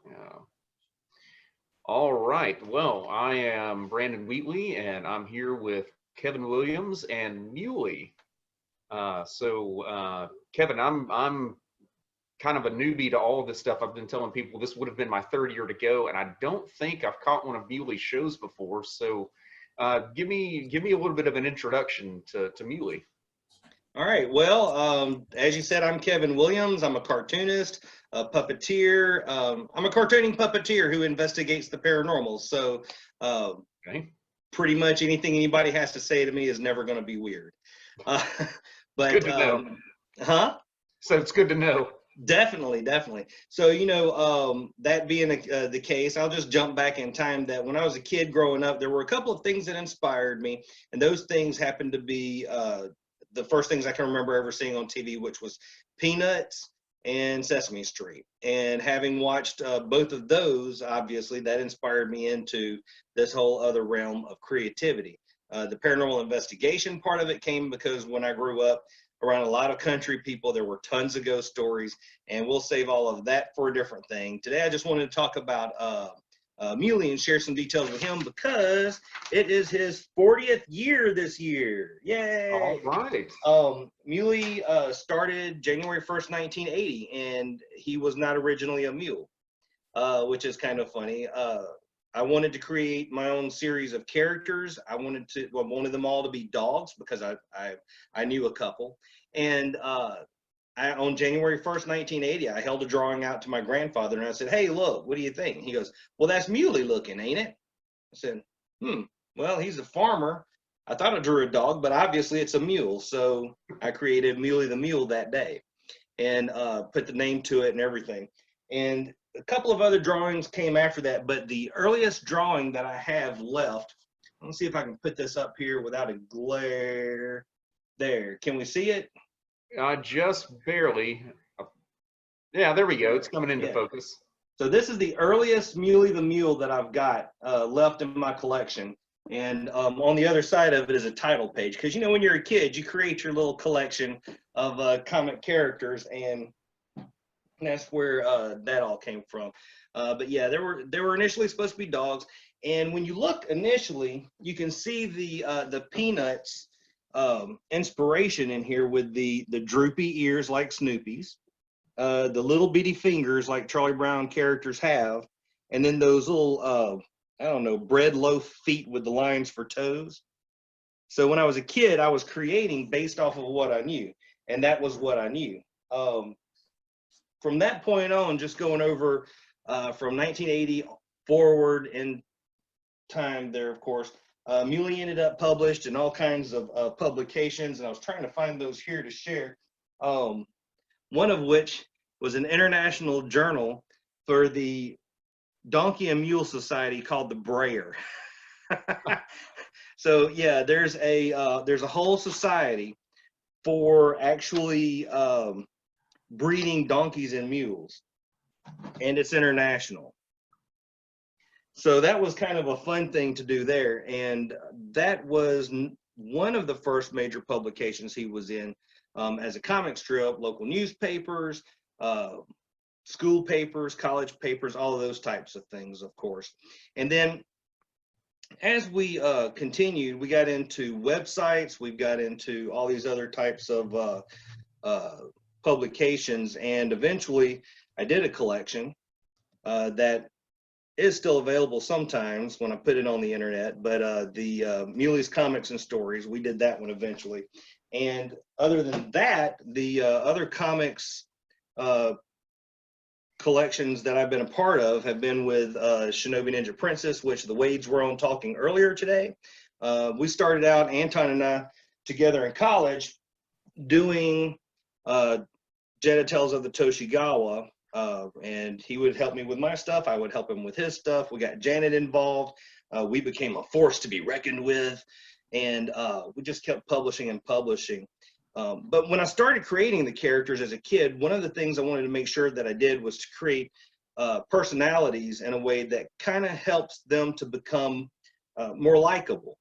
Yeah. All right. Well, I am Brandon Wheatley, and I'm here with Kevin Williams and Muley. Kevin, I'm kind of a newbie to all of this stuff. I've been telling people this would have been my third year to go, and I don't think I've caught one of Muley's shows before. So, give me a little bit of an introduction to Muley. All right. Well, as you said, I'm Kevin Williams. I'm a cartoonist, a puppeteer. I'm a cartooning puppeteer who investigates the paranormal. So, Okay. pretty much anything anybody has to say to me is never going to be weird. Uh, but Good to know. huh? So it's good to know. Definitely, definitely. So, that being the case, I'll just jump back in time that when I was a kid growing up, there were a couple of things that inspired me. And those things happened to be the first things I can remember ever seeing on TV, which was Peanuts and Sesame Street. And having watched both of those, obviously, that inspired me into this whole other realm of creativity. The paranormal investigation part of it came because when I grew up around a lot of country people, there were tons of ghost stories, and we'll save all of that for a different thing. Today, I just wanted to talk about Muley and share some details with him because it is his 40th year this year. Yay! All right. Muley started January 1st, 1980, and he was not originally a mule, which is kind of funny. I wanted to create my own series of characters. I wanted them all to be dogs because I knew a couple. And on January 1st, 1980, I held a drawing out to my grandfather and I said, "Hey, look, what do you think?" He goes, "Well, that's Muley looking, ain't it?" I said, well, he's a farmer. I thought I drew a dog, but obviously it's a mule. So I created Muley the Mule that day and put the name to it and everything. And a couple of other drawings came after that, but the earliest drawing that I have left, let's see if I can put this up here without a glare. There, can we see it? Just barely. Yeah, there we go. It's coming into focus. So this is the earliest Muley the Mule that I've got left in my collection. And on the other side of it is a title page. Because, when you're a kid, you create your little collection of comic characters. And that's where that all came from. But yeah, they were initially supposed to be dogs. And when you look initially, you can see the Peanuts inspiration in here with the droopy ears like Snoopy's, the little bitty fingers like Charlie Brown characters have, and then those little I don't know, bread loaf feet with the lines for toes. So when I was a kid, I was creating based off of what I knew, and that was what I knew. From that point on, just going over from 1980 forward in time there, of course, Muley ended up published in all kinds of publications, and I was trying to find those here to share. One of which was an international journal for the Donkey and Mule Society called the Brayer. So yeah, there's a whole society for actually breeding donkeys and mules, and it's international. So that was kind of a fun thing to do there, and that was one of the first major publications he was in as a comic strip, local newspapers, school papers, college papers, all of those types of things, of course. And then as we continued, we got into websites, we've got into all these other types of publications, and eventually I did a collection that is still available sometimes when I put it on the internet, but the Muley's Comics and Stories, we did that one eventually. And other than that, the other comics collections that I've been a part of have been with Shinobi Ninja Princess, which the Wades were on talking earlier today. We started out, Anton and I, together in college, doing Jetta Tales of the Toshigawa, and he would help me with my stuff. I would help him with his stuff. We got Janet involved. We became a force to be reckoned with, and we just kept publishing and publishing. But when I started creating the characters as a kid, one of the things I wanted to make sure that I did was to create personalities in a way that kind of helps them to become more likable.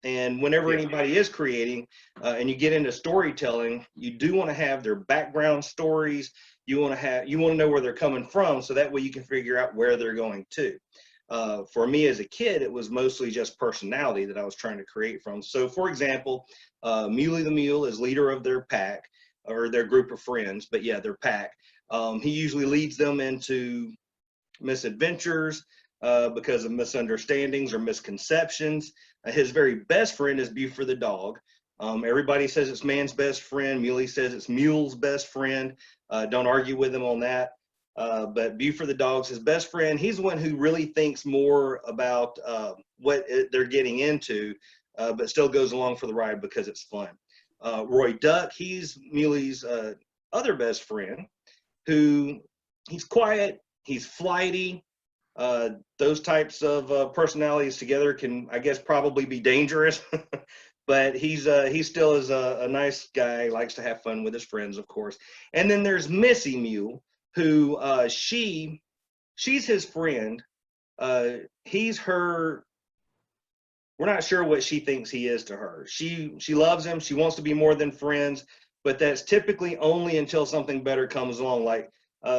And whenever anybody is creating and you get into storytelling, you do want to have their background stories. You want to know where they're coming from, so that way you can figure out where they're going to. For me as a kid, it was mostly just personality that I was trying to create from. So for example, Muley the Mule is leader of their pack, or their group of friends, but yeah, their pack. He usually leads them into misadventures because of misunderstandings or misconceptions. His very best friend is Buford the dog. Everybody says it's man's best friend. Muley says it's mule's best friend. Don't argue with him on that. But Buford the dog's his best friend. He's the one who really thinks more about what they're getting into, but still goes along for the ride because it's fun. Roy Duck, he's Muley's other best friend, who he's quiet, he's flighty. Those types of personalities together can, I guess, probably be dangerous. But he still is a nice guy, likes to have fun with his friends, of course. And then there's Missy Mule, who she's his friend. He's her. We're not sure what she thinks he is to her. She loves him. She wants to be more than friends, but that's typically only until something better comes along, like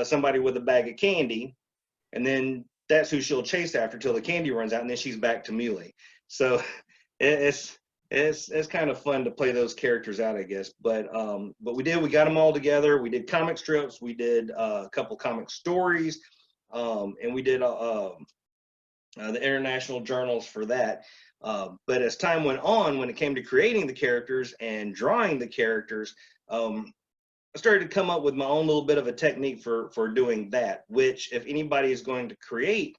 somebody with a bag of candy, and then that's who she'll chase after till the candy runs out, and then she's back to Muley. So it's kind of fun to play those characters out, I guess. But we got them all together. We did comic strips. We did a couple comic stories, and we did the international journals for that. But as time went on, when it came to creating the characters and drawing the characters, I started to come up with my own little bit of a technique for doing that, which if anybody is going to create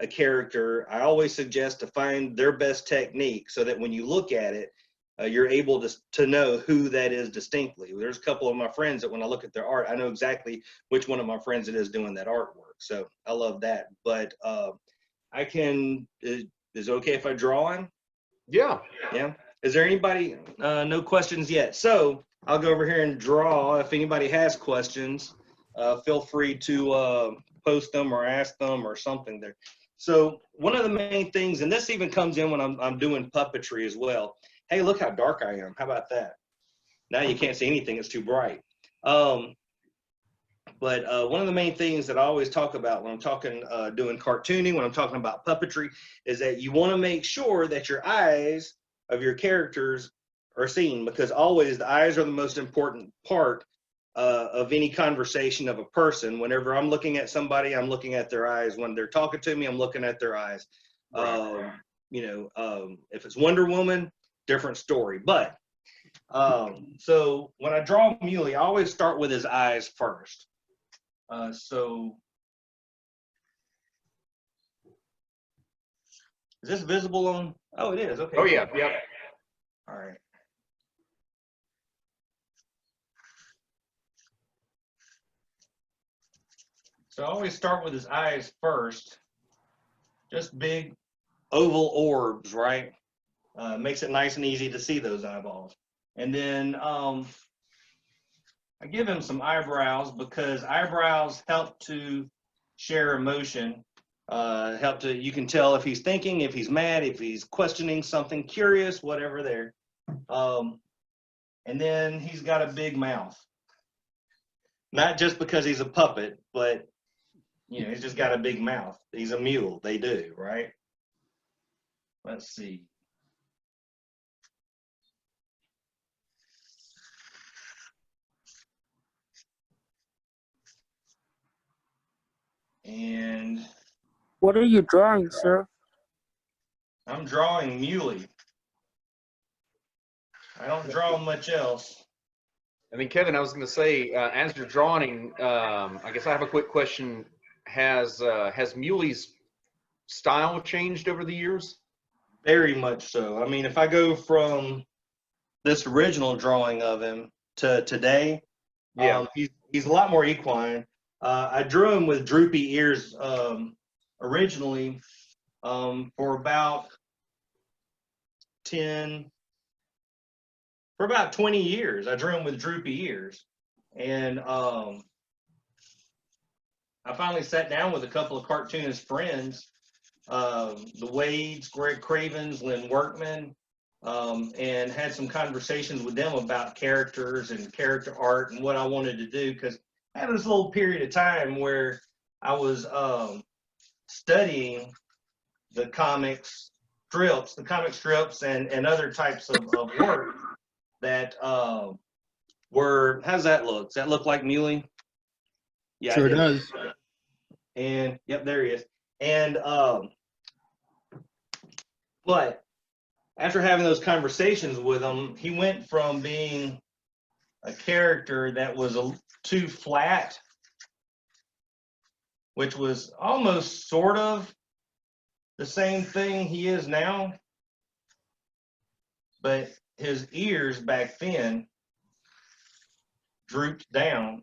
a character, I always suggest to find their best technique so that when you look at it, you're able to know who that is distinctly. There's a couple of my friends that when I look at their art, I know exactly which one of my friends it is doing that artwork. So I love that. But I can... Is it okay if I draw him? Yeah. Yeah. Is there anybody? No questions yet. So I'll go over here and draw. If anybody has questions, feel free to post them or ask them or something there. So one of the main things, and this even comes in when I'm doing puppetry as well. Hey, look how dark I am. How about that? Now you can't see anything. It's too bright. But one of the main things that I always talk about when I'm talking doing cartooning, when I'm talking about puppetry, is that you want to make sure that your eyes of your characters are seen, because always the eyes are the most important part of any conversation of a person. Whenever I'm looking at somebody, I'm looking at their eyes. When they're talking to me, I'm looking at their eyes. Right. If it's Wonder Woman, different story. But so when I draw Muley, I always start with his eyes first. So is this visible on? Oh, it is. Okay. Oh yeah. Yep. All right. So I always start with his eyes first. Just big oval orbs, right? Makes it nice and easy to see those eyeballs. And then I give him some eyebrows because eyebrows help to share emotion. You can tell if he's thinking, if he's mad, if he's questioning something, curious, whatever there. And then he's got a big mouth. Not just because he's a puppet, but he's just got a big mouth. He's a mule. They do, right? Let's see. And what are you drawing, sir? I'm drawing Muley. I don't draw much else. I mean, Kevin, I was going to say, as you're drawing, I guess I have a quick question. Has Muley's style changed over the years? Very much so. I mean, if I go from this original drawing of him to today, yeah, he's a lot more equine. I drew him with droopy ears originally for about 20 years. I drew him with droopy ears. And I finally sat down with a couple of cartoonist friends, the Wades, Greg Cravens, Lynn Workman, and had some conversations with them about characters and character art and what I wanted to do, because I had this little period of time where I was studying the comic strips and other types of work that were, how's that look? Does that look like Muley? Yeah, Sure does. And yep, there he is. And but after having those conversations with him, he went from being a character that was too flat, which was almost sort of the same thing he is now, but his ears back then drooped down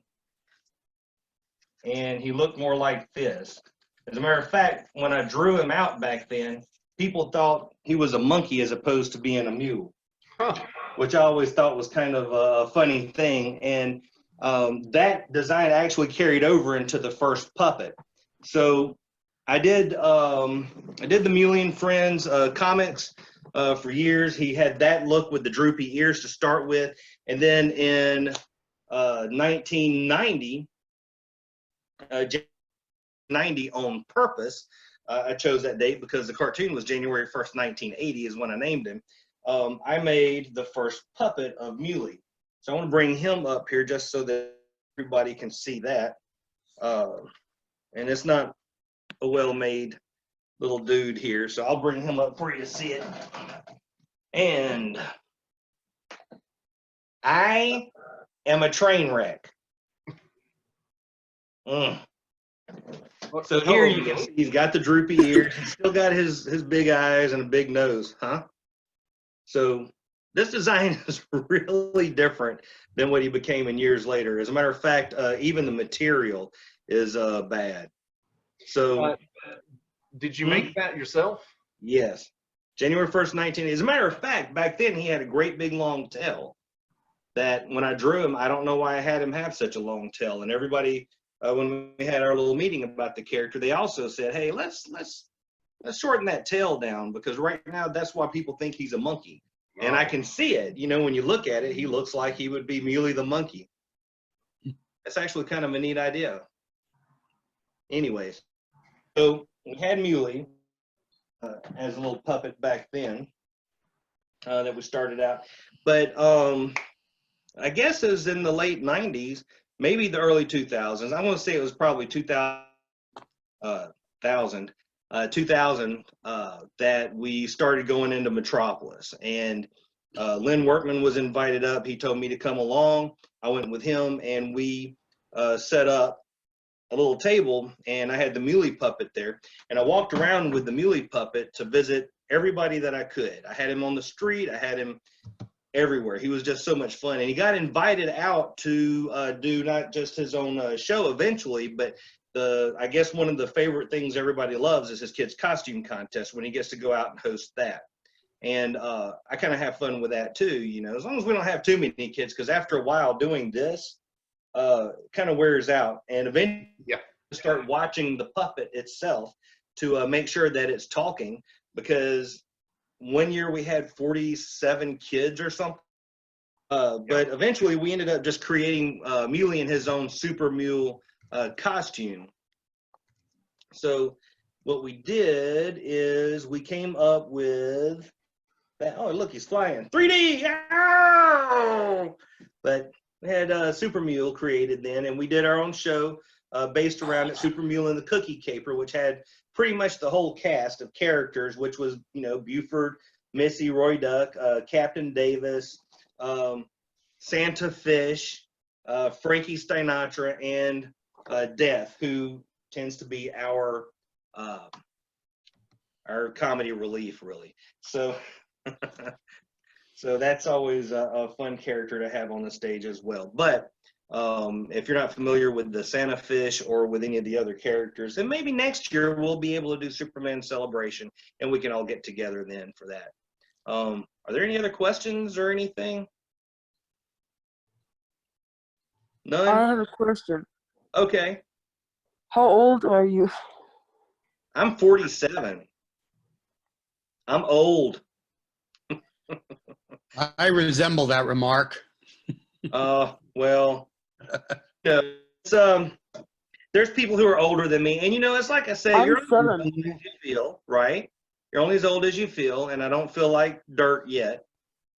and he looked more like this. As a matter of fact, when I drew him out back then, people thought he was a monkey as opposed to being a mule, which I always thought was kind of a funny thing. And that design actually carried over into the first puppet. So I did the Muley and Friends comics for years. He had that look with the droopy ears to start with, and then in 1990, 90 on purpose. I chose that date because the cartoon was January 1st, 1980 is when I named him. I made the first puppet of Muley. So I want to bring him up here just so that everybody can see that. And it's not a well-made little dude here, so I'll bring him up for you to see it. And I am a train wreck. So here you can see he's got the droopy ears. He's still got his big eyes and a big nose, huh? So this design is really different than what he became in years later. As a matter of fact, even the material is bad. So did you make that yourself? Yes. January 1st, 1980. As a matter of fact, back then he had a great big long tail that when I drew him, I don't know why I had him have such a long tail. And everybody, when we had our little meeting about the character, they also said, hey, let's shorten that tail down, because right now that's why people think he's a monkey. And I can see it. You know, when you look at it, he looks like he would be Muley the monkey. That's actually kind of a neat idea. Anyways, so we had Muley as a little puppet back then that we started out. But I guess it was in the late 90s, maybe the early 2000s. I want to say it was probably 2000 that we started going into Metropolis. And Lynn Workman was invited up. He told me to come along. I went with him, and we set up a little table, and I had the Muley puppet there. And I walked around with the Muley puppet to visit everybody that I could. I had him on the street. I had him everywhere. He was just so much fun. And he got invited out to do not just his own show eventually, but I guess one of the favorite things everybody loves is his kids' costume contest, when he gets to go out and host that. And I kind of have fun with that too, you know, as long as we don't have too many kids, because after a while doing this kind of wears out. And eventually start watching the puppet itself to make sure that it's talking, because one year we had 47 kids or something. But eventually we ended up just creating Muley in his own SuperMule costume. So what we did is we came up with that. Oh, look, he's flying 3D. Ow! But we had SuperMule created then, and we did our own show based around it, SuperMule and the Cookie Caper, which had pretty much the whole cast of characters, which was, you know, Buford, Missy, Roy Duck, Captain Davis, Santa Fish, Frankie Sinatra, and Death, who tends to be our comedy relief, really. So so that's always a fun character to have on the stage as well. But if you're not familiar with the Santa Fish or with any of the other characters, then maybe next year we'll be able to do Superman Celebration, and we can all get together then for that. Are there any other questions or anything? None? I have a question. Okay. How old are you? I'm 47. I'm old. I resemble that remark. Well, it's, there's people who are older than me, and it's like I say, I'm you're only as 7. old as you feel, right? You're only as old as you feel, and I don't feel like dirt yet.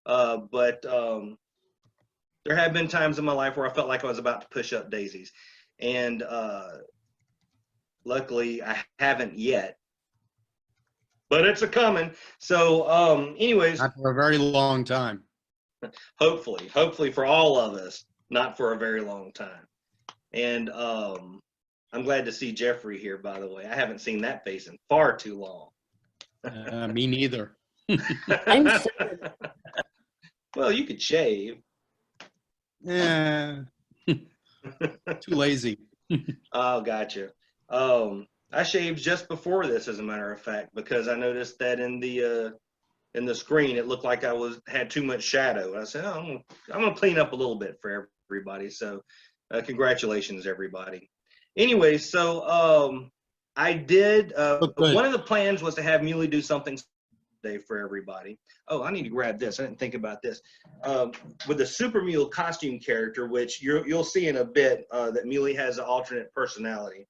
But there have been times in my life where I felt like I was about to push up daisies, and luckily I haven't yet. But it's a coming. So, anyways, Not for a very long time. hopefully for all of us, not for a very long time. And I'm glad to see Jeffrey here, by the way. I haven't seen that face in far too long. Me neither. I'm 7. Well, you could shave. Yeah. Too lazy. Oh, gotcha. I shaved just before this, as a matter of fact, because I noticed that in the screen it looked like I had too much shadow. And I said, oh, I'm gonna clean up a little bit for everybody. So, congratulations, everybody. Anyway, so I did. One of the plans was to have Muley do something today for everybody. Oh, I need to grab this. I didn't think about this. With the SuperMule costume character, which you'll see in a bit, that Muley has an alternate personality.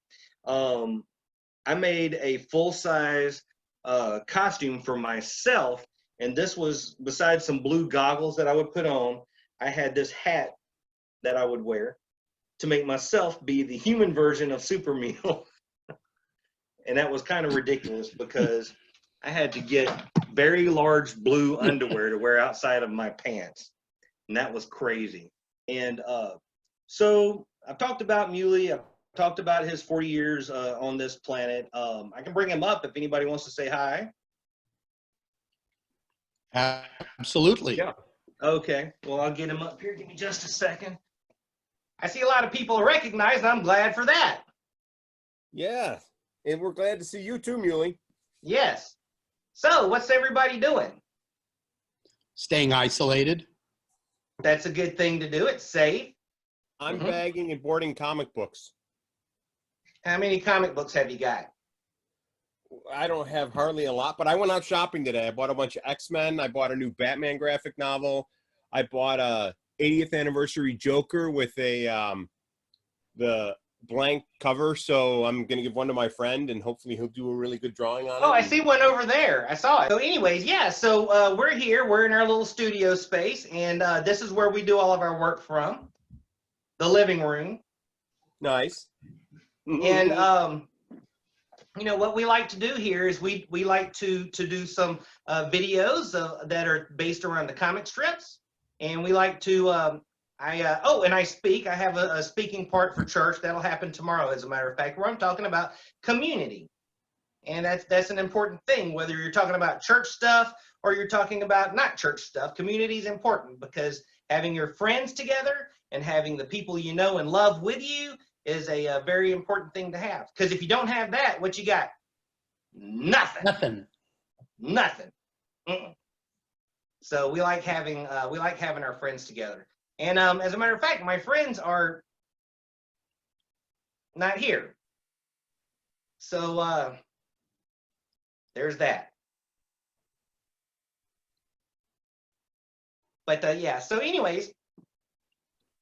I made a full-size costume for myself, and this was, besides some blue goggles that I would put on, I had this hat that I would wear to make myself be the human version of SuperMule. And that was kind of ridiculous because I had to get very large blue underwear to wear outside of my pants. And that was crazy. And so I've talked about Muley. I've talked about his 40 years on this planet. I can bring him up if anybody wants to say hi. Absolutely. Yeah. Okay. Well, I'll get him up here. Give me just a second. I see a lot of people recognize, and I'm glad for that. Yeah. And we're glad to see you too, Muley. Yes. So, what's everybody doing? Staying isolated. That's a good thing to do. It's safe. I'm bagging and boarding comic books. How many comic books have you got? I don't have hardly a lot, but I went out shopping today. I bought a bunch of X-Men. I bought a new Batman graphic novel. I bought a 80th anniversary Joker with the blank cover. So I'm going to give one to my friend, and hopefully he'll do a really good drawing on it. Oh, I see one over there. I saw it. So anyways, yeah, so we're here. We're in our little studio space, and this is where we do all of our work from, the living room. Nice. And what we like to do here is we like to do some videos that are based around the comic strips, and we like to I speak. I have a speaking part for church that'll happen tomorrow, as a matter of fact, where I'm talking about community, and that's an important thing. Whether you're talking about church stuff or you're talking about not church stuff, community is important because having your friends together and having the people you know and love with you is a very important thing to have. Because if you don't have that, what you got? Nothing. Mm-mm. So we like having our friends together. And as a matter of fact, my friends are not here. So there's that. But yeah. So anyways.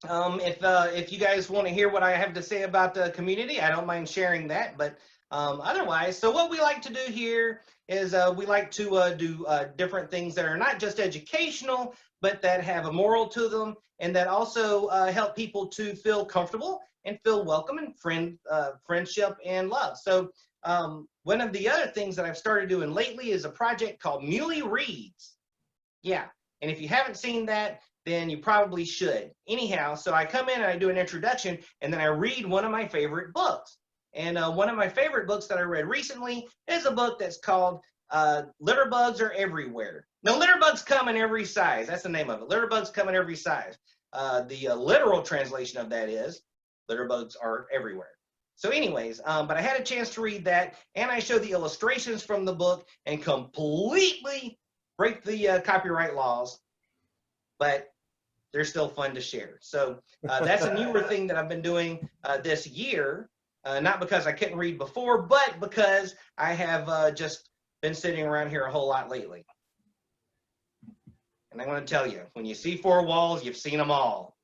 If you guys want to hear what I have to say about the community, I don't mind sharing that. But otherwise, so what we like to do here is we like to do different things that are not just educational, but that have a moral to them, and that also help people to feel comfortable and feel welcome and friendship and love. So one of the other things that I've started doing lately is a project called Muley Reads. Yeah, and if you haven't seen that, then you probably should. Anyhow, so I come in and I do an introduction, and then I read one of my favorite books. And one of my favorite books that I read recently is a book that's called Litterbugs Are Everywhere. Now, litterbugs come in every size. That's the name of it. Litterbugs come in every size. The literal translation of that is litterbugs are everywhere. So anyways, but I had a chance to read that, and I show the illustrations from the book and completely break the copyright laws, but they're still fun to share. So that's a newer thing that I've been doing this year, not because I couldn't read before, but because I have just been sitting around here a whole lot lately. And I'm going to tell you, when you see four walls, you've seen them all.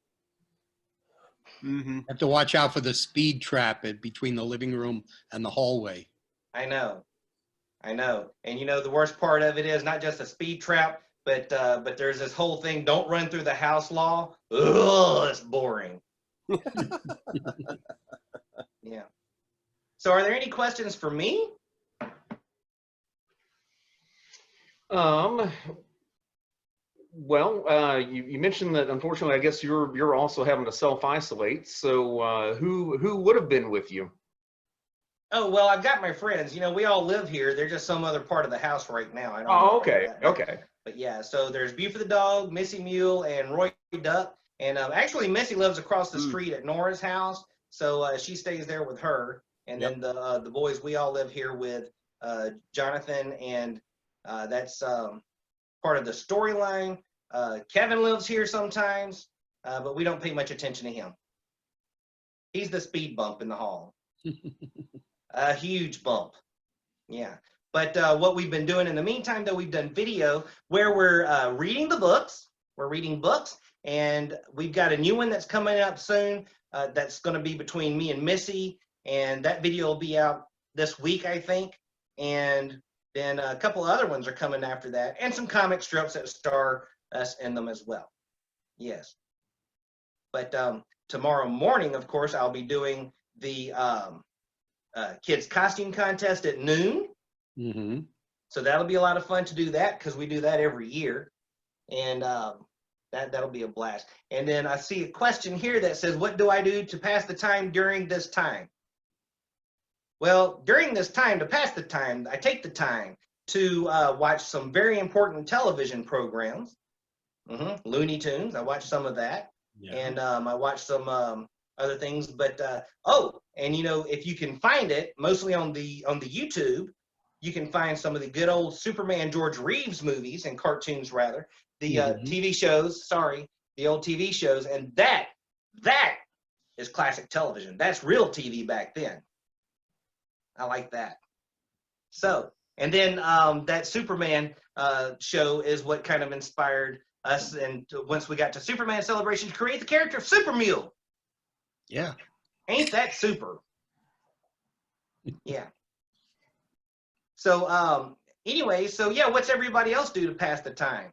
Mm-hmm. Have to watch out for the speed trap between the living room and the hallway. I know. I know. And you know, the worst part of it is not just a speed trap, but there's this whole thing, don't run through the house law. Ugh, it's boring. Yeah. So are there any questions for me? Well, you mentioned that unfortunately, I guess you're also having to self-isolate. So who would have been with you? Oh, well, I've got my friends. You know, we all live here. They're just some other part of the house right now. I don't know Oh, okay, that. okay. But yeah, so there's Buford the dog, Missy Mule, and Roy Duck. And actually, Missy lives across the street at Nora's house, so she stays there with her. And then the boys, we all live here with Jonathan, and that's part of the storyline. Kevin lives here sometimes, but we don't pay much attention to him. He's the speed bump in the hall. A huge bump. Yeah. But what we've been doing in the meantime, though, we've done video where we're reading the books. We're reading books, and we've got a new one that's coming up soon that's going to be between me and Missy, and that video will be out this week, I think. And then a couple other ones are coming after that, and some comic strips that star us in them as well. Yes. But tomorrow morning, of course, I'll be doing the kids costume contest at noon. Mm-hmm. So that'll be a lot of fun to do that, because we do that every year, and that'll be a blast. And then I see a question here that says, what do I do to pass the time during this time? Well, during this time, to pass the time, I take the time to watch some very important television programs. Looney Tunes, I watch some of that. Yeah. And I watch some other things, but and you know, if you can find it, mostly on the YouTube, you can find some of the good old Superman George Reeves movies and cartoons, rather, the TV shows, the old TV shows, and that is classic television. That's real TV back then. I like that. So, and then that Superman show is what kind of inspired us, and once we got to Superman Celebration, to create the character of SuperMule. Yeah. Ain't that super? Yeah. So anyway, so yeah, what's everybody else do to pass the time?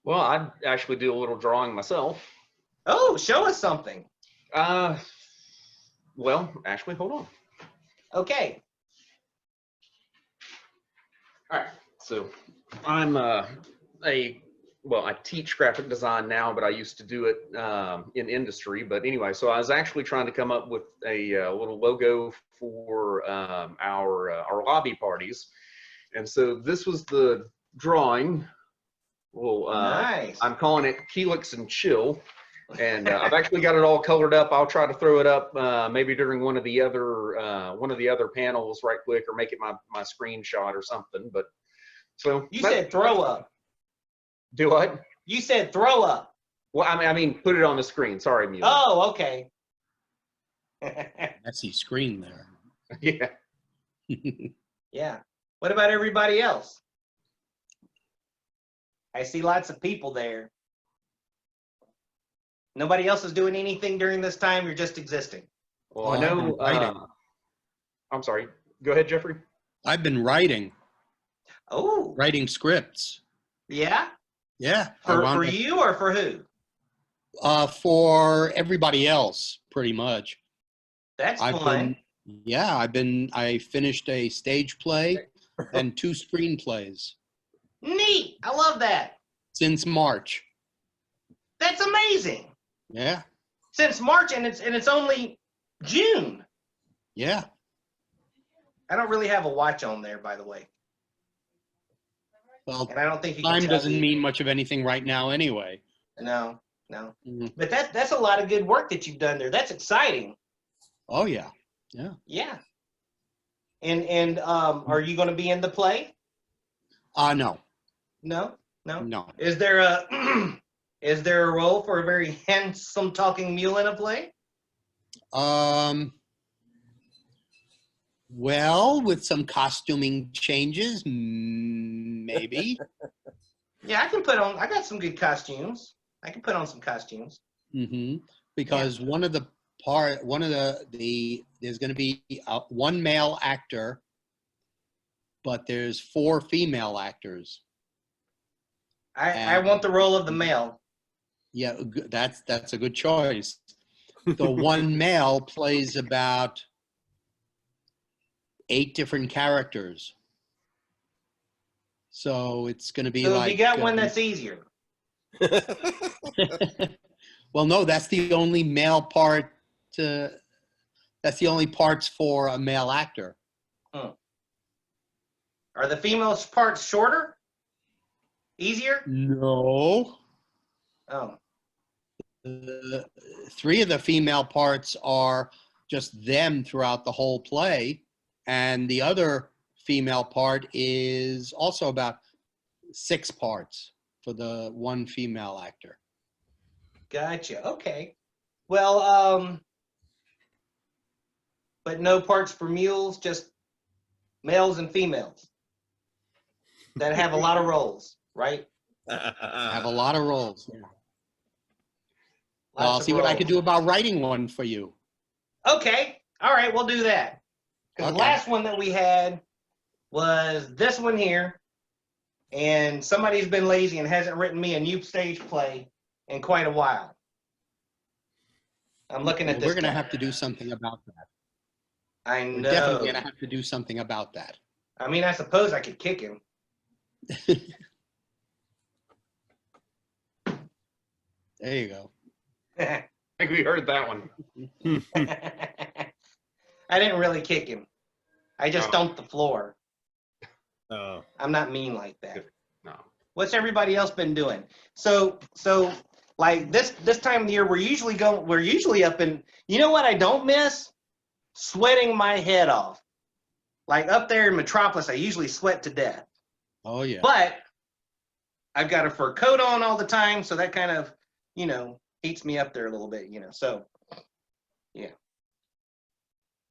Well, I actually do a little drawing myself. Oh, show us something. Well, actually, hold on. Okay. All right. So I'm I teach graphic design now, but I used to do it in industry. But anyway, so I was actually trying to come up with a little logo for our lobby parties, and so this was the drawing. Well, Nice. I'm calling it Keelix and Chill, and I've actually got it all colored up. I'll try to throw it up maybe during one of the other panels, right quick, or make it my screenshot or something. But so You said throw up. Do what? You said throw up. Well, I mean, put it on the screen. Sorry, Muley. Oh, okay. That's the screen there. Yeah. Yeah. What about everybody else? I see lots of people there. Nobody else is doing anything during this time. You're just existing. Well, I know. I'm sorry. Go ahead, Jeffrey. I've been writing scripts. Yeah. Yeah. For you or for who? For everybody else, pretty much. That's fun. I finished a stage play and 2 screenplays. Neat. I love that. Since March. That's amazing. Yeah. Since March, and it's only June. Yeah. I don't really have a watch on there, by the way. Well, and I don't think you time can doesn't mean much of anything right now anyway. No. Mm-hmm. But that's a lot of good work that you've done there. That's exciting. Oh yeah. Yeah. Yeah. And are you going to be in the play? No. No. No. Is there a role for a very handsome talking mule in a play? Well, with some costuming changes, maybe. Yeah, I can put on. I got some good costumes. I can put on some costumes. Because one of the there's going to be one male actor, but there's 4 female actors. I want the role of the male. Yeah, that's a good choice. The one male plays about 8 different characters. So it's going to be So like. if you got one that's easier. Well, no, that's the only male part. That's the only parts for a male actor. Are the female parts shorter? Easier? No. Oh. 3 of the female parts are just them throughout the whole play, and the other female part is also about 6 parts for the one female actor. Gotcha. Okay. Well, but no parts for mules, just males and females that have a lot of roles, right? Have a lot of roles. Yeah. Lots I'll of see what I roles. can do about writing one for you. Okay. All right, we'll do that. Because the Okay. last one that we had was this one here, and somebody's been lazy and hasn't written me a new stage play in quite a while. I'm looking at Well, this. we're going to guy. have to do something about that. I We're know. definitely going to have to do something about that. I mean, I suppose I could kick him. There you go. I think we heard that one. I didn't really kick him. I just Oh. stomped the floor. Oh. I'm not mean like that. No. What's everybody else been doing? So like this time of the year, we're usually up in, you know what I don't miss? Sweating my head off. Like up there in Metropolis, I usually sweat to death. Oh, yeah. But I've got a fur coat on all the time, so that kind of, heats me up there a little bit, So, yeah.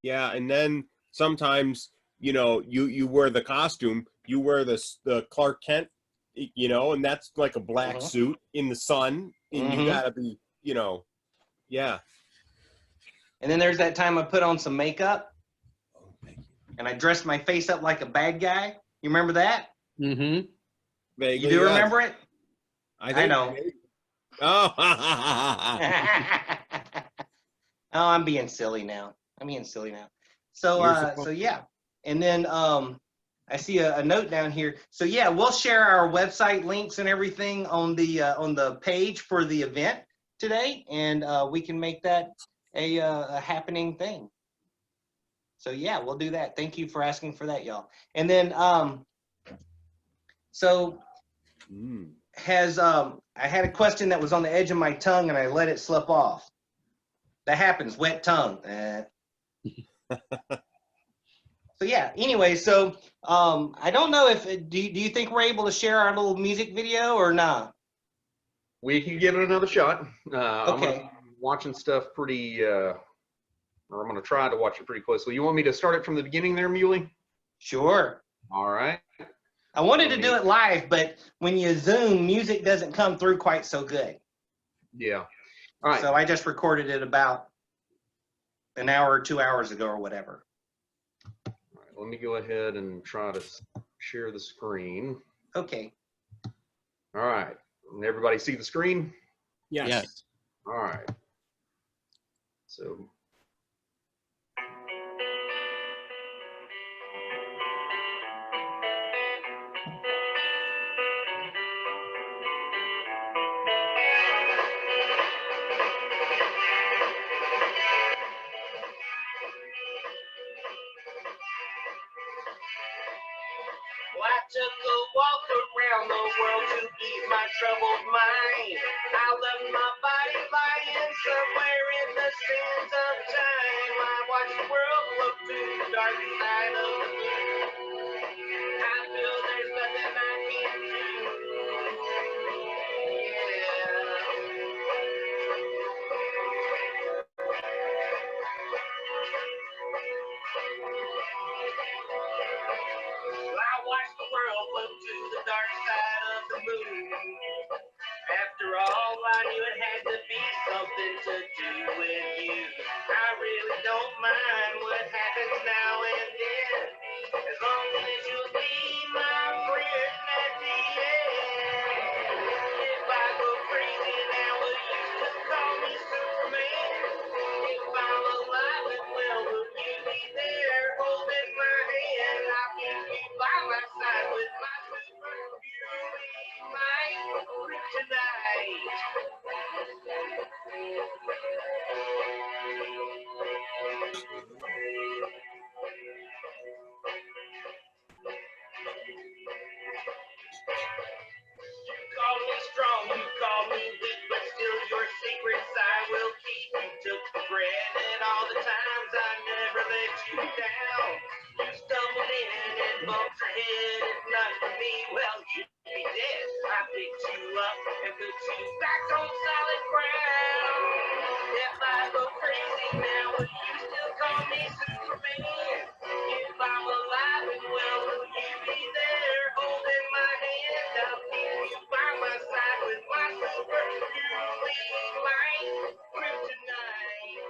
Yeah, and then sometimes, you wear the costume, you wear the Clark Kent, and that's like a black suit in the sun, and you gotta be, yeah. And then there's that time I put on some makeup, and I dressed my face up like a bad guy. You remember that? Vaguely, You do yes. remember it? I know. Oh. Oh, I'm being silly now. So yeah. And then I see a note down here. So yeah, we'll share our website links and everything on the page for the event today, and we can make that a happening thing. So yeah, we'll do that. Thank you for asking for that, y'all. And then I had a question that was on the edge of my tongue and I let it slip off. That happens, wet tongue. So yeah, anyway, so I don't know if, do you think we're able to share our little music video or not? We can give it another shot. I'm Okay. gonna be watching stuff pretty, or I'm gonna try to watch it pretty closely. You want me to start it from the beginning there, Muley? Sure. All right. I wanted to do it live, but when you Zoom, music doesn't come through quite so good. Yeah. All right. So I just recorded it about an hour or 2 hours ago or whatever. All right, let me go ahead and try to share the screen. Okay. All right. Everybody see the screen? Yes. All right. So. Well, I took a walk around the world to ease my troubled mind. I left my body lying somewhere in the sands of time. I watched the world look to the dark side of the moon. I feel there's nothing I can do. I watched the world look to the dark side of the moon. something to do with you. I really don't mind what happens now and then, as long as you'll be my friend at the end. If I go crazy now, will you still call me Superman? If I'm alive and well, will you be there holding my hand? I'll keep you by my side with my super beauty, my kryptonite. You call me strong, you call me weak, but still your secrets I will keep. You took for granted all the times I never let you down. You stumbled in and bumped your head. If not for me, well, you'd be dead. I picked you up and put you back on solid ground. If I go crazy now, will you still call me Superman? If I'm alive and well, will you be there holding my hand? I'll keep you by my side with my super beauty, my kryptonite.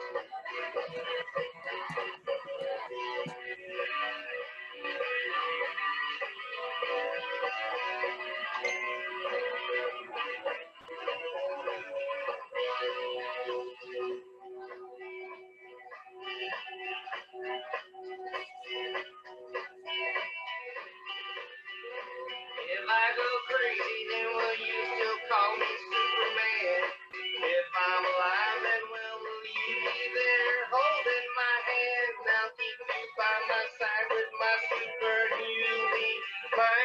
If I go crazy, then will you still call me Superman? If I'm alive and well, will you be there holding my hand? Now keep me by my side with my super beauty, my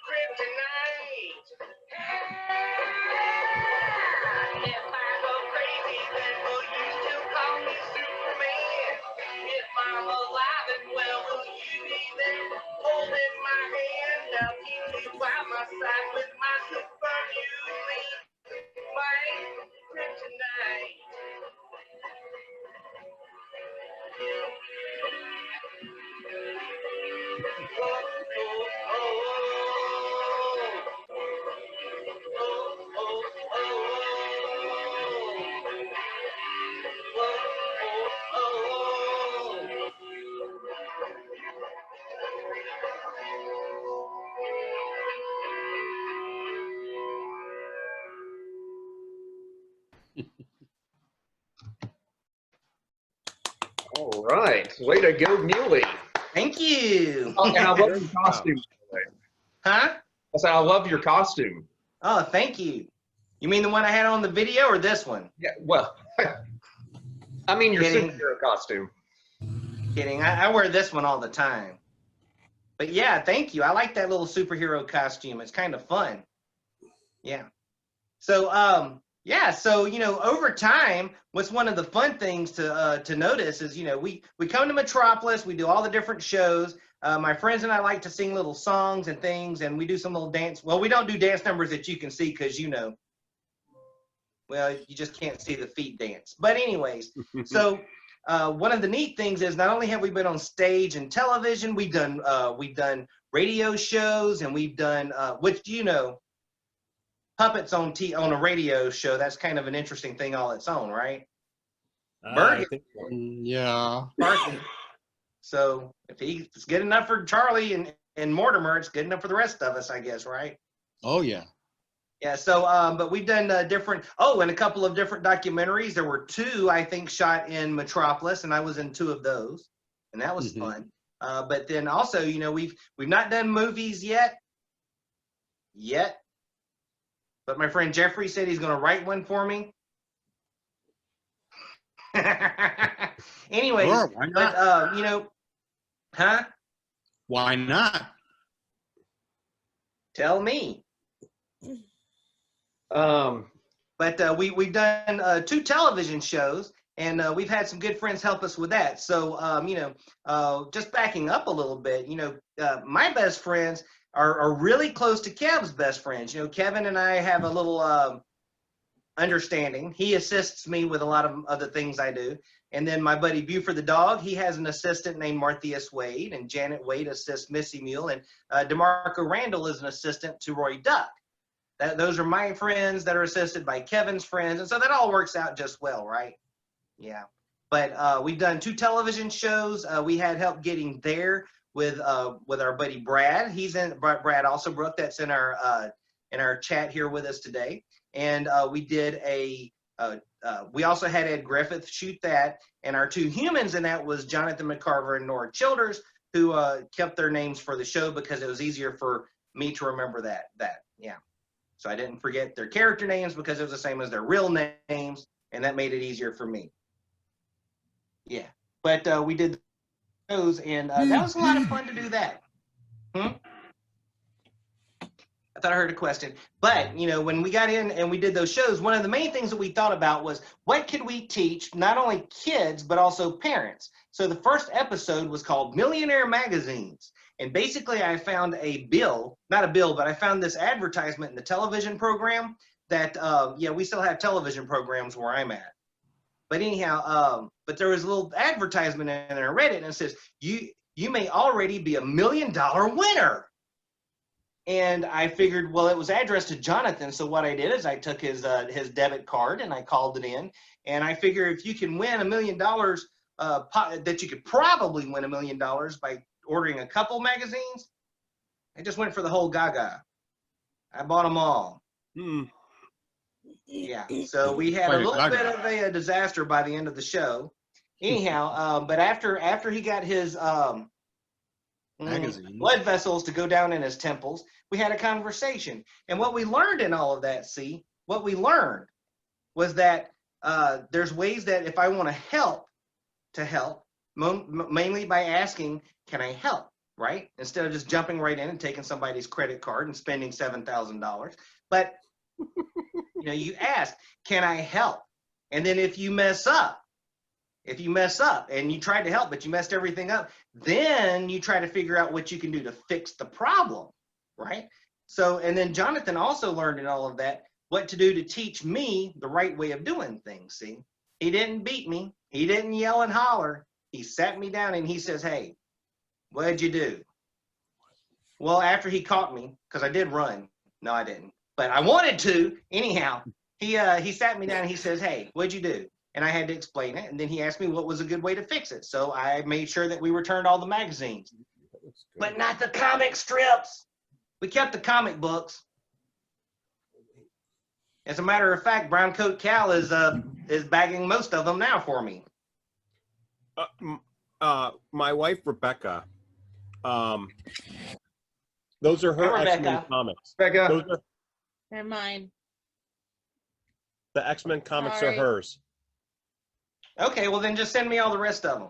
kryptonite. If I go crazy, then will you still call me Superman? If I'm alive and well, will you be there holding my hand? I'll keep you by my side with my super beauty, my kryptonite. Oh, oh, oh, oh, oh, All right. Way to go, Muley. Thank you. Oh, and I love your costume. Huh? I said, I love your costume. Oh, thank you. You mean the one I had on the video or this one? Yeah, well, I mean your Kidding. superhero costume. Kidding. I wear this one all the time. But yeah, thank you. I like that little superhero costume. It's kind of fun. Yeah. So, yeah, so, you know, over time, what's one of the fun things to notice is, you know, we come to Metropolis, we do all the different shows. My friends and I like to sing little songs and things, and we do some little dance. Well, we don't do dance numbers that you can see because, you know, well, you just can't see the feet dance. But anyways, so one of the neat things is not only have we been on stage and television, we've done radio shows, and we've done, which, you know, puppets on a radio show, that's kind of an interesting thing all its own, right? I think so. Yeah. So if it's good enough for Charlie and Mortimer, it's good enough for the rest of us, I guess, right? Oh, yeah. Yeah, so, but we've done different, and a couple of different documentaries. There were 2, I think, shot in Metropolis, and I was in 2 of those, and that was fun. But then also, you know, we've not done movies yet, but my friend Jeffrey said he's going to write one for me. Anyways, Sure, why not? but, you know, huh? Why not? Tell me. But we've done 2 television shows, and we've had some good friends help us with that. So, you know, just backing up a little bit, you know, my best friends are really close to Kev's best friends. You know, Kevin and I have a little understanding. He assists me with a lot of other things I do. And then my buddy Buford the dog, he has an assistant named Marthias Wade, and Janet Wade assists Missy Mule, and DeMarco Randall is an assistant to Roy Duck. those are my friends that are assisted by Kevin's friends, and so that all works out just well, right? Yeah. But we've done 2 television shows. We had help getting there with our buddy Brad. Brad Alsobrook, that's in our chat here with us today. And we did we also had Ed Griffith shoot that, and our 2 humans in that was Jonathan McCarver and Nora Childers, who kept their names for the show because it was easier for me to remember that. Yeah. So I didn't forget their character names because it was the same as their real names, and that made it easier for me. Yeah. But we did those, and that was a lot of fun to do that. I thought I heard a question. But, when we got in and we did those shows, one of the main things that we thought about was what could we teach not only kids, but also parents? So the first episode was called Millionaire Magazines. And basically I found I found this advertisement in the television program that, we still have television programs where I'm at. But anyhow, but there was a little advertisement in there, and I read it, and it says, you may already be $1 million winner. And I figured, well, it was addressed to Jonathan. So what I did is I took his debit card and I called it in. And I figure if you can win $1 million, that you could probably win $1 million by ordering a couple magazines. I just went for the whole gaga. I bought them all. Yeah. So we had a little bit of a disaster by the end of the show. Anyhow, but after he got his blood vessels to go down in his temples, we had a conversation. And what we learned in all of that, what we learned was that there's ways that if I want to help, mainly by asking, can I help, right? Instead of just jumping right in and taking somebody's credit card and spending $7,000. But, you ask, can I help? And then if you mess up and you tried to help, but you messed everything up, then you try to figure out what you can do to fix the problem, right? So, and then Jonathan also learned in all of that what to do to teach me the right way of doing things, see? He didn't beat me. He didn't yell and holler. He sat me down and he says, hey, what'd you do? Well, after he caught me, because I did run. No, I didn't. But I wanted to. Anyhow, he sat me down and he says, hey, what'd you do? And I had to explain it. And then he asked me what was a good way to fix it. So I made sure that we returned all the magazines, but not the comic strips. We kept the comic books. As a matter of fact, Brown Coat Cal is bagging most of them now for me. My wife, Rebecca, those are her X-Men comics. Rebecca. They're mine. The X-Men comics Sorry. are hers. Okay, well then just send me all the rest of them.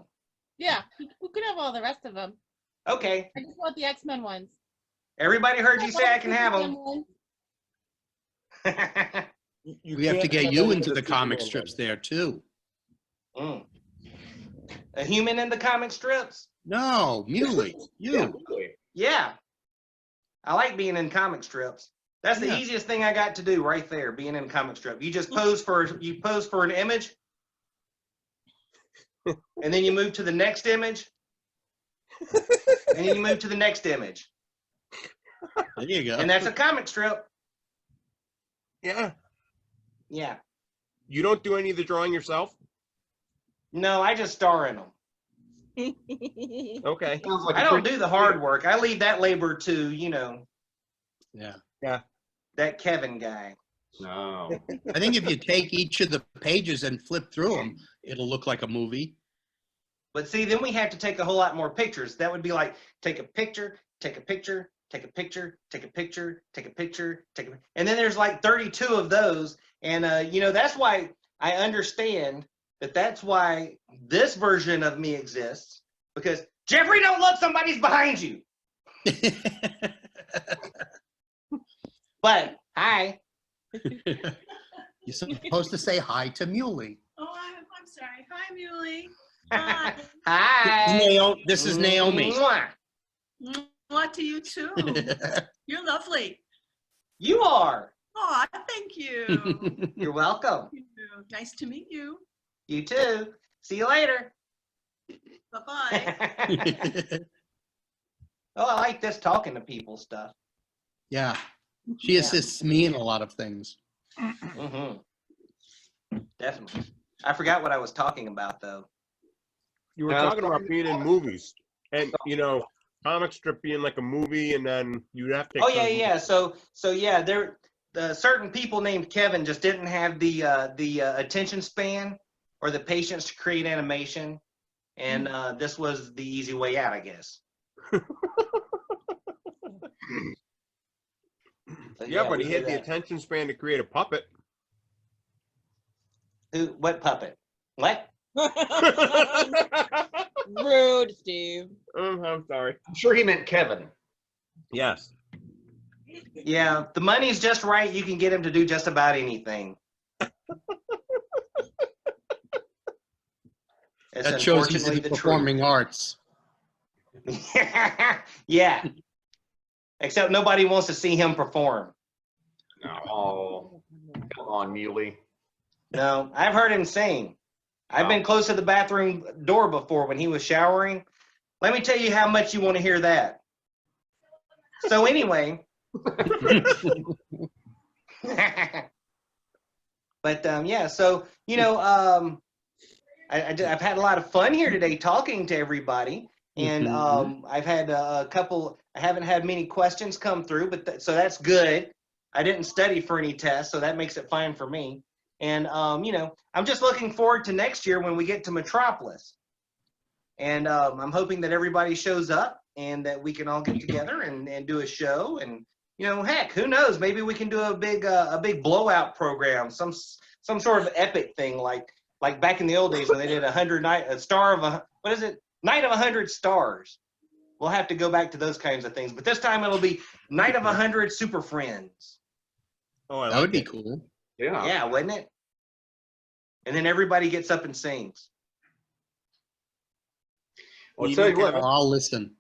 Yeah, we could have all the rest of them. Okay. I just want the X-Men ones. Everybody heard you say I can have them. We have to get you into the comic strips there too. A human in the comic strips? No, Muley, you. Yeah. I like being in comic strips. That's the easiest thing I got to do right there, being in a comic strip. You just pose for an image, and then you move to the next image, and then you move to the next image. There you go. And that's a comic strip. Yeah. Yeah. You don't do any of the drawing yourself? No, I just star in them. Okay. I don't do the hard work. I leave that labor to, Yeah. that Kevin guy. No. I think if you take each of the pages and flip through them, it'll look like a movie. But see, then we have to take a whole lot more pictures. That would be like, take a picture, take a picture, take a picture, take a picture, take a picture, and then there's like 32 of those. And, that's why I understand that's why this version of me exists, because Jeffrey, don't look, somebody's behind you. But hi. You're supposed to say hi to Muley. Oh, I'm sorry. Hi, Muley. Hi. Hi. This is Naomi. Mwah. What to you too? You're lovely. You are. Oh, thank you. You're welcome. Nice to meet you. You too. See you later. Bye-bye. Oh, I like this talking to people stuff. Yeah. She assists me in a lot of things. Mm-hmm. Definitely. I forgot what I was talking about, though. You were talking about being in movies, and comic strip being like a movie, and then you'd have to. Oh yeah. So yeah, the certain people named Kevin just didn't have the attention span or the patience to create animation, and this was the easy way out, I guess. Yeah, but he had the attention span to create a puppet. What puppet? What? Rude, Steve. I'm sorry. I'm sure he meant Kevin. Yes. Yeah, the money's just right. You can get him to do just about anything. That shows he's in the performing arts. Yeah. Except nobody wants to see him perform. Oh, come on, Muley. No, I've heard him sing. I've been close to the bathroom door before when he was showering. Let me tell you how much you want to hear that. So anyway. But yeah, so I've had a lot of fun here today talking to everybody, and I've had a couple. I haven't had many questions come through, but so that's good. I didn't study for any tests, so that makes it fine for me. And I'm just looking forward to next year when we get to Metropolis, and I'm hoping that everybody shows up and that we can all get together and do a show. And heck, who knows? Maybe we can do a big blowout program, some sort of epic thing like back in the old days when they did Night of 100 Stars. We'll have to go back to those kinds of things, but this time it'll be Night of 100 Super Friends. Oh, that would be cool. Yeah, wouldn't it? And then everybody gets up and sings. Well, tell you what, I'll listen.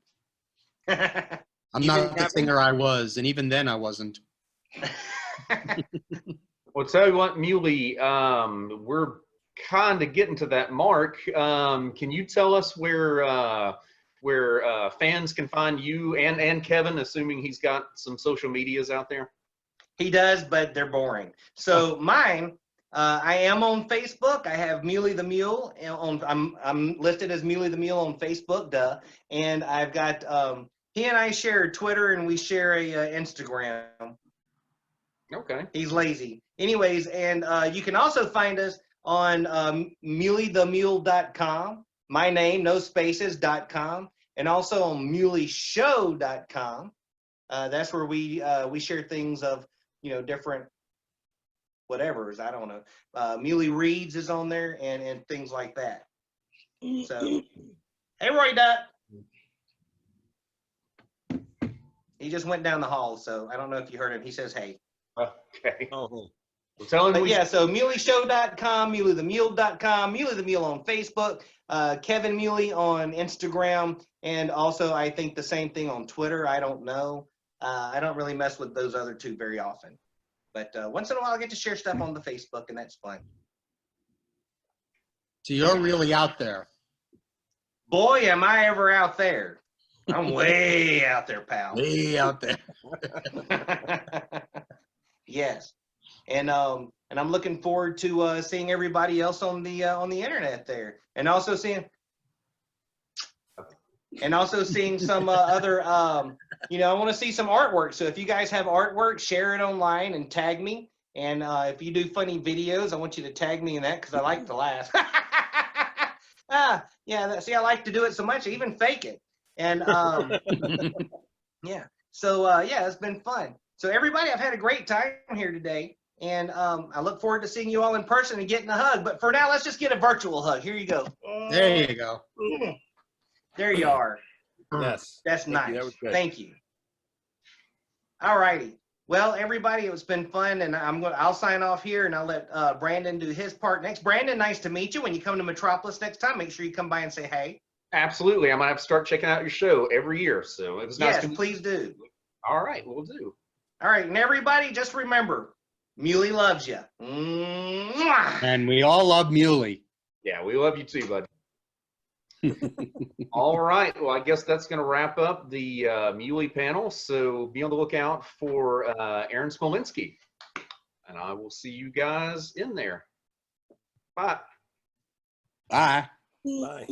I'm not the singer I was, and even then I wasn't. Well, tell you what, Muley, we're kind of getting to that mark. Can you tell us where fans can find you and Kevin, assuming he's got some social medias out there? He does, but they're boring. So mine, I am on Facebook. I have Muley the Mule. I'm listed as Muley the Mule on Facebook, duh. And I've got he and I share Twitter, and we share a Instagram. Okay. He's lazy. Anyways, and you can also find us on muleythemule.com. My name, no spaces.com, and also on muleyshow.com. That's where we share things of different whatevers. I don't know. Muley Reads is on there and things like that. So, hey, Roy Duck. He just went down the hall, so I don't know if you heard him. He says, hey. Okay. Oh. Well, tell him so muleyshow.com, muleythemule.com, Muley the Mule on Facebook, Kevin Muley on Instagram, and also I think the same thing on Twitter. I don't know. I don't really mess with those other two very often. But once in a while I get to share stuff on the Facebook, and that's fun. So you're really out there. Boy, am I ever out there. I'm way out there, pal. Way out there. Yes. And I'm looking forward to seeing everybody else on the internet there, and also seeing some other I want to see some artwork. So if you guys have artwork, share it online and tag me. And if you do funny videos, I want you to tag me in that because I like to laugh. See, I like to do it so much, I even fake it. And yeah. So it's been fun. So everybody, I've had a great time here today. And I look forward to seeing you all in person and getting a hug. But for now, let's just get a virtual hug. Here you go. There you go. There you are. Yes. That's nice. That was good. Thank you. All righty. Well, everybody, it's been fun, and I'll sign off here, and I'll let Brandon do his part next. Brandon, nice to meet you. When you come to Metropolis next time, make sure you come by and say hey. Absolutely. I'm going to have to start checking out your show every year. So it was nice to meet you. Please do. All right, we'll do. All right, and everybody, just remember, Muley loves you. Mwah! And we all love Muley. Yeah, we love you too, bud. All right. Well, I guess that's going to wrap up the Muley panel. So be on the lookout for Aaron Smolinski. And I will see you guys in there. Bye. Bye. Bye.